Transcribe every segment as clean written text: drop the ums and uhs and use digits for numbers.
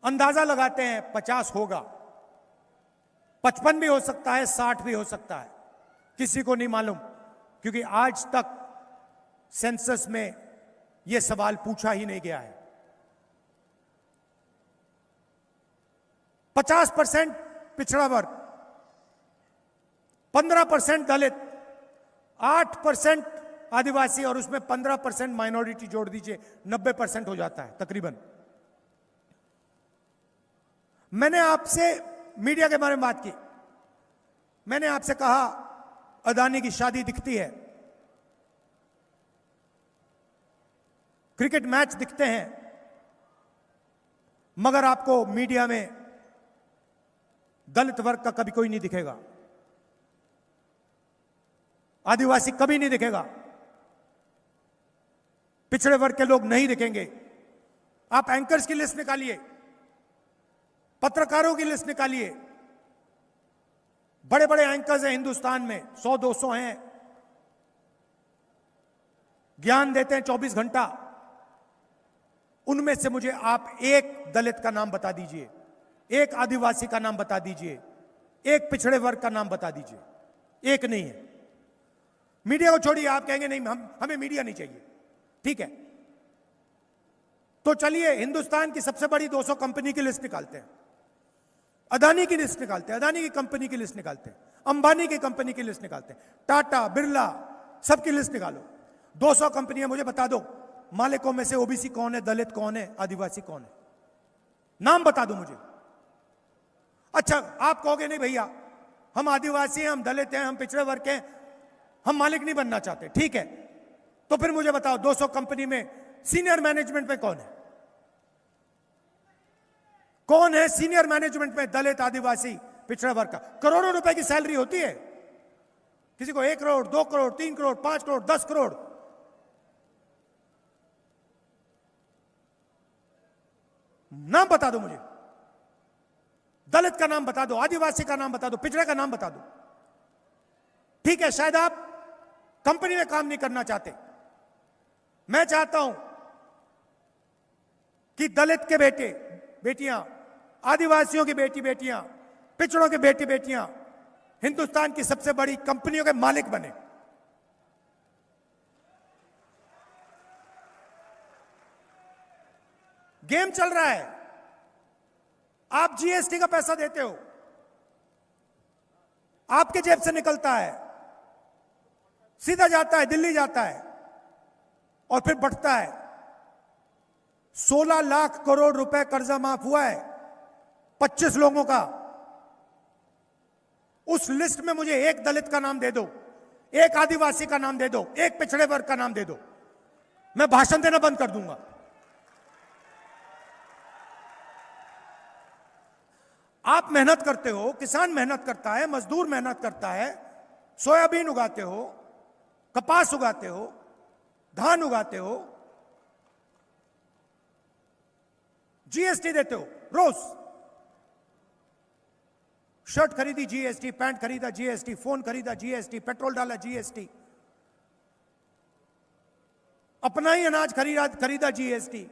अंदाजा लगाते हैं 50 होगा, 55 भी हो सकता है, 60 भी हो सकता है, किसी को नहीं मालूम, क्योंकि आज तक सेंसस में यह सवाल पूछा ही नहीं गया है। 50% पिछड़ा वर्ग, 15% दलित, 8% आदिवासी और उसमें 15% माइनॉरिटी जोड़ दीजिए, 90% हो जाता है तकरीबन। मैंने आपसे मीडिया के बारे में बात की, मैंने आपसे कहा अदानी की शादी दिखती है, क्रिकेट मैच दिखते हैं, मगर आपको मीडिया में दलित वर्ग का कभी कोई नहीं दिखेगा, आदिवासी कभी नहीं दिखेगा, पिछड़े वर्ग के लोग नहीं दिखेंगे। आप एंकर्स की लिस्ट निकालिए, पत्रकारों की लिस्ट निकालिए, बड़े बड़े एंकर्स हैं हिंदुस्तान में, 100-200 हैं, ज्ञान देते हैं 24 घंटा, उनमें से मुझे आप एक दलित का नाम बता दीजिए, एक आदिवासी का नाम बता दीजिए, एक पिछड़े वर्ग का नाम बता दीजिए, एक नहीं है। मीडिया को छोड़िए, आप कहेंगे नहीं हमें मीडिया नहीं चाहिए, ठीक है, तो चलिए हिंदुस्तान की सबसे बड़ी 200 कंपनी की लिस्ट निकालते हैं, अदानी की लिस्ट निकालते हैं, अदानी की कंपनी की लिस्ट निकालते हैं, अंबानी की कंपनी की लिस्ट निकालते हैं, टाटा, बिरला, सबकी लिस्ट निकालो, 200 कंपनियां, मुझे बता दो मालिकों में से ओबीसी कौन है, दलित कौन है, आदिवासी कौन है, नाम बता दो मुझे। अच्छा, आप कहोगे नहीं भैया हम आदिवासी हैं, हम दलित हैं, हम पिछड़े वर्ग के हैं, हम मालिक नहीं बनना चाहते, ठीक है, तो फिर मुझे बताओ 200 कंपनी में सीनियर मैनेजमेंट में कौन है, कौन है सीनियर मैनेजमेंट में, दलित, आदिवासी, पिछड़े वर्ग का? करोड़ों रुपए की सैलरी होती है, किसी को 1 करोड़, 2 करोड़, 3 करोड़, 5 करोड़, 10 करोड़। नाम बता दो मुझे, दलित का नाम बता दो, आदिवासी का नाम बता दो, पिछड़े का नाम बता दो। ठीक है, शायद आप कंपनी में काम नहीं करना चाहते, मैं चाहता हूं कि दलित के बेटे बेटियां, आदिवासियों की बेटी बेटियां, पिछड़ों के बेटी बेटियां हिंदुस्तान की सबसे बड़ी कंपनियों के मालिक बने। गेम चल रहा है, आप जीएसटी का पैसा देते हो, आपके जेब से निकलता है, सीधा जाता है, दिल्ली जाता है और फिर बढ़ता है। 16 लाख करोड़ रुपए कर्जा माफ हुआ है 25 लोगों का। उस लिस्ट में मुझे एक दलित का नाम दे दो, एक आदिवासी का नाम दे दो, एक पिछड़े वर्ग का नाम दे दो, मैं भाषण देना बंद कर दूंगा। आप मेहनत करते हो, किसान मेहनत करता है, मजदूर मेहनत करता है, सोयाबीन उगाते हो, कपास उगाते हो, धान उगाते हो, जीएसटी देते हो रोज। शर्ट खरीदी जीएसटी, पैंट खरीदा जीएसटी, फोन खरीदा जीएसटी, पेट्रोल डाला जीएसटी, अपना ही अनाज खरीदा जीएसटी,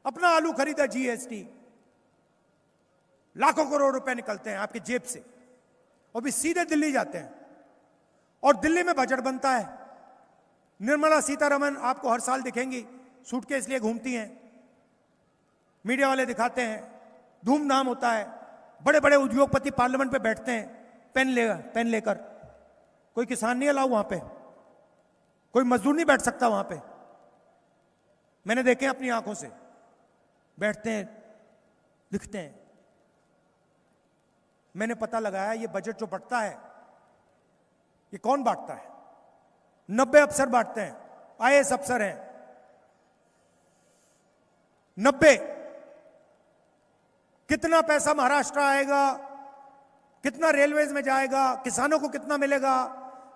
अपना आलू खरीदा जीएसटी। लाखों करोड़ रुपए निकलते हैं आपकी जेब से और भी सीधे दिल्ली जाते हैं, और दिल्ली में बजट बनता है। निर्मला सीतारमण आपको हर साल दिखेंगी, सूटकेस लिए घूमती हैं, मीडिया वाले दिखाते हैं, धूमधाम होता है, बड़े बड़े उद्योगपति पार्लियामेंट पे बैठते हैं पेन लेकर। कोई किसान नहीं अलाउ वहां पे, कोई मजदूर नहीं बैठ सकता वहां पे, मैंने देखे अपनी आंखों से, बैठते हैं, दिखते हैं। मैंने पता लगाया ये बजट जो बढ़ता है ये कौन बांटता है? 90 अफसर बांटते हैं, आईएएस अफसर हैं 90। कितना पैसा महाराष्ट्र आएगा, कितना रेलवेज में जाएगा, किसानों को कितना मिलेगा,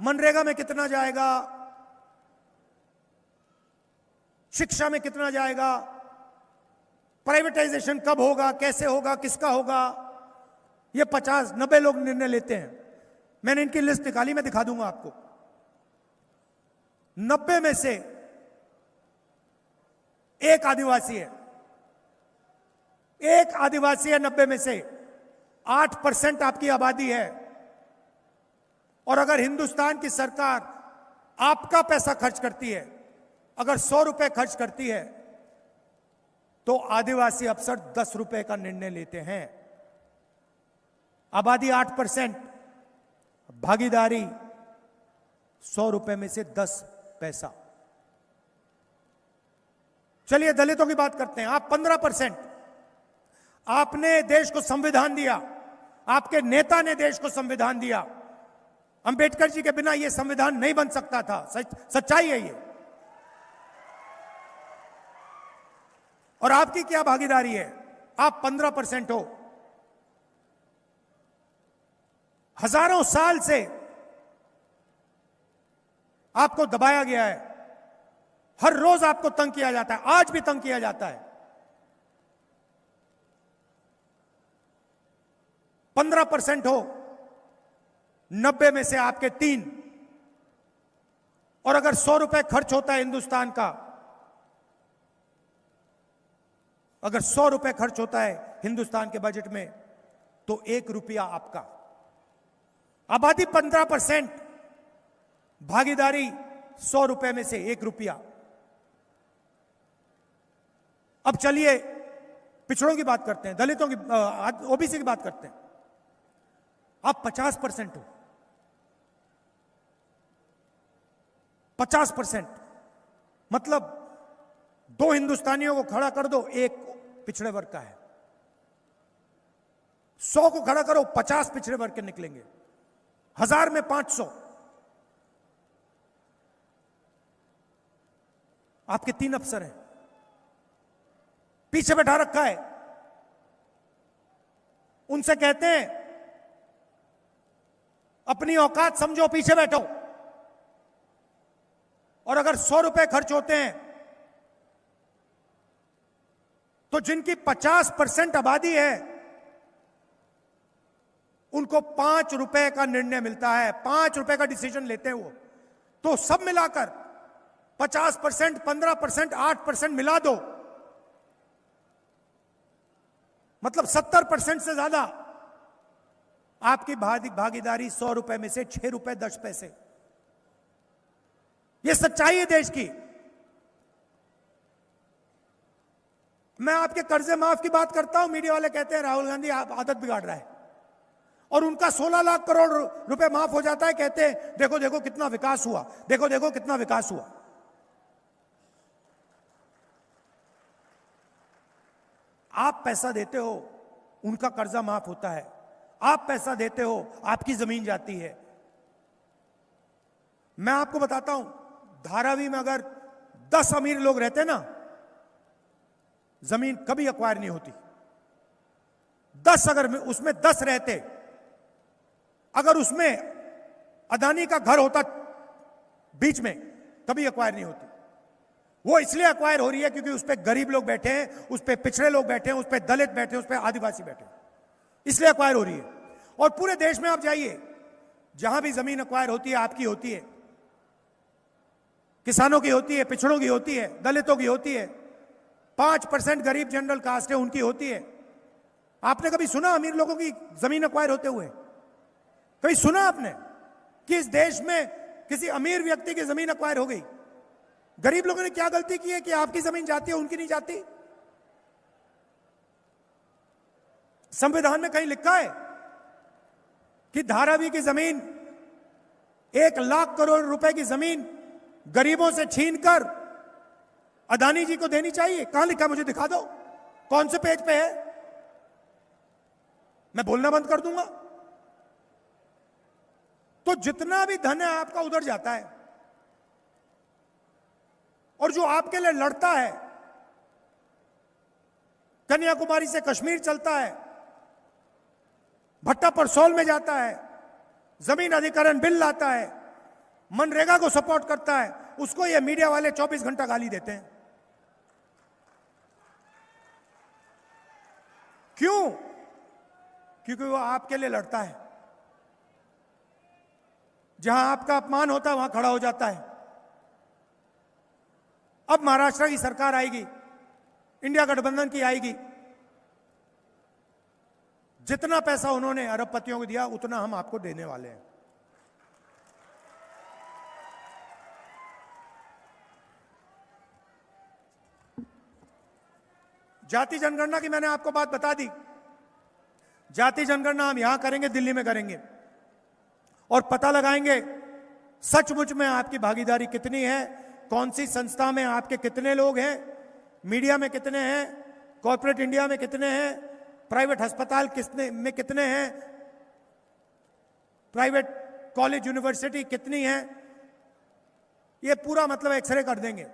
मनरेगा में कितना जाएगा, शिक्षा में कितना जाएगा, प्राइवेटाइजेशन कब होगा, कैसे होगा, किसका होगा, ये 50-90 लोग निर्णय लेते हैं। मैंने इनकी लिस्ट निकाली, मैं दिखा दूंगा आपको। 90 में से एक आदिवासी है, एक आदिवासी है 90 में से, 8% आपकी आबादी है। और अगर हिंदुस्तान की सरकार आपका पैसा खर्च करती है, अगर 100 रुपए खर्च करती है, तो आदिवासी अफसर 10 रुपए का निर्णय लेते हैं। आबादी 8%, भागीदारी 100 रुपए में से 10 पैसा। चलिए दलितों की बात करते हैं। आप 15%, आपने देश को संविधान दिया, आपके नेता ने देश को संविधान दिया। अंबेडकर जी के बिना यह संविधान नहीं बन सकता था, सच्चाई है ये। और आपकी क्या भागीदारी है? आप 15% हो। हजारों साल से आपको दबाया गया है, हर रोज आपको तंग किया जाता है, आज भी तंग किया जाता है। 15% हो, 90 में से आपके 3। और अगर 100 रुपए खर्च होता है हिंदुस्तान का, अगर 100 रुपए खर्च होता है हिंदुस्तान के बजट में, तो 1 रुपया आपका। आबादी 15%, भागीदारी 100 रुपए में से 1 रुपया। अब चलिए पिछड़ों की बात करते हैं, दलितों की, ओबीसी की बात करते हैं। आप 50% हो, 50%, मतलब 2 हिंदुस्तानियों को खड़ा कर दो, 1 पिछड़े वर्ग का है। 100 को खड़ा करो, 50 पिछड़े वर्ग के निकलेंगे। 1000 में 500। आपके 3 अफसर हैं, पीछे बैठा रखा है। उनसे कहते हैं अपनी औकात समझो, पीछे बैठो। और अगर 100 रुपए खर्च होते हैं, तो जिनकी 50% आबादी है, उनको 5 रुपए का निर्णय मिलता है, 5 रुपए का डिसीजन लेते हैं वो। तो सब मिलाकर 50%, 15%, 8% मिला दो, मतलब 70% से ज्यादा आपकी भागीदारी 100 रुपए में से 6 रुपए 10 पैसे। यह सच्चाई है देश की। मैं आपके कर्जे माफ की बात करता हूं, मीडिया वाले कहते हैं राहुल गांधी आप आदत बिगाड़ रहा है, और उनका 16 लाख करोड़ रुपए माफ हो जाता है, कहते हैं देखो देखो कितना विकास हुआ, देखो देखो कितना विकास हुआ। आप पैसा देते हो, उनका कर्जा माफ होता है। आप पैसा देते हो, आपकी जमीन जाती है। मैं आपको बताता हूं, धारावी में अगर 10 अमीर लोग रहते ना, जमीन कभी एक्वायर नहीं होती। 10 अगर उसमें 10 रहते, अगर उसमें अदानी का घर होता बीच में, कभी एक्वायर नहीं होती। वो इसलिए एक्वायर हो रही है क्योंकि उस पर गरीब लोग बैठे हैं, उस पर पिछड़े लोग बैठे हैं, उस पर दलित बैठे हैं, उस पर आदिवासी बैठे हैं, इसलिए एक्वायर हो रही है। और पूरे देश में आप जाइए, जहां भी जमीन एक्वायर होती है, आपकी होती है, किसानों की होती है, पिछड़ों की होती है, दलितों की होती है, 5% गरीब जनरल कास्ट है उनकी होती है। आपने कभी सुना अमीर लोगों की जमीन एक्वायर होते हुए? कभी सुना आपने कि इस देश में किसी अमीर व्यक्ति की जमीन एक्वायर हो गई? गरीब लोगों ने क्या गलती की है कि आपकी जमीन जाती है, उनकी नहीं जाती? संविधान में कहीं लिखा है कि धारावी की जमीन 1 लाख करोड़ रुपए की जमीन गरीबों से छीनकर अदानी जी को देनी चाहिए? कहां लिखा है? मुझे दिखा दो, कौन से पेज पे है? मैं बोलना बंद कर दूंगा। तो जितना भी धन है आपका उधर जाता है, और जो आपके लिए लड़ता है, कन्याकुमारी से कश्मीर चलता है, भट्टा परसोल में जाता है, जमीन अधिग्रहण बिल लाता है, मनरेगा को सपोर्ट करता है, उसको ये मीडिया वाले 24 घंटा गाली देते हैं। क्यों? क्योंकि वो आपके लिए लड़ता है। जहां आपका अपमान होता है वहां खड़ा हो जाता है। अब महाराष्ट्र की सरकार आएगी, इंडिया गठबंधन की आएगी, जितना पैसा उन्होंने अरबपतियों को दिया उतना हम आपको देने वाले हैं। जाति जनगणना की मैंने आपको बात बता दी। जाति जनगणना हम यहां करेंगे, दिल्ली में करेंगे और पता लगाएंगे सचमुच में आपकी भागीदारी कितनी है, कौन सी संस्था में आपके कितने लोग हैं, मीडिया में कितने हैं, कॉर्पोरेट इंडिया में कितने हैं, प्राइवेट अस्पताल में कितने हैं, प्राइवेट कॉलेज यूनिवर्सिटी कितनी है। ये पूरा मतलब एक्सरे कर देंगे।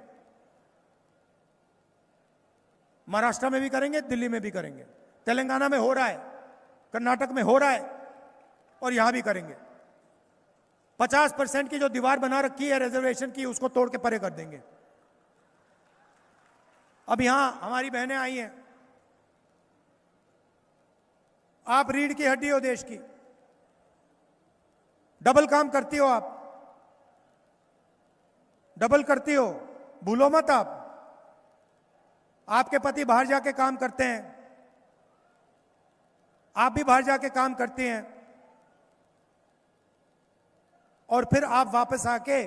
महाराष्ट्र में भी करेंगे, दिल्ली में भी करेंगे, तेलंगाना में हो रहा है, कर्नाटक में हो रहा है और यहां भी करेंगे। 50% की जो दीवार बना रखी है रिजर्वेशन की, उसको तोड़ के परे कर देंगे। अब यहां हमारी बहनें आई हैं, आप रीढ़ की हड्डी हो देश की, डबल काम करती हो, आप डबल करती हो, भूलो मत आप। आपके पति बाहर जाके काम करते हैं, आप भी बाहर जाके काम करती हैं और फिर आप वापस आके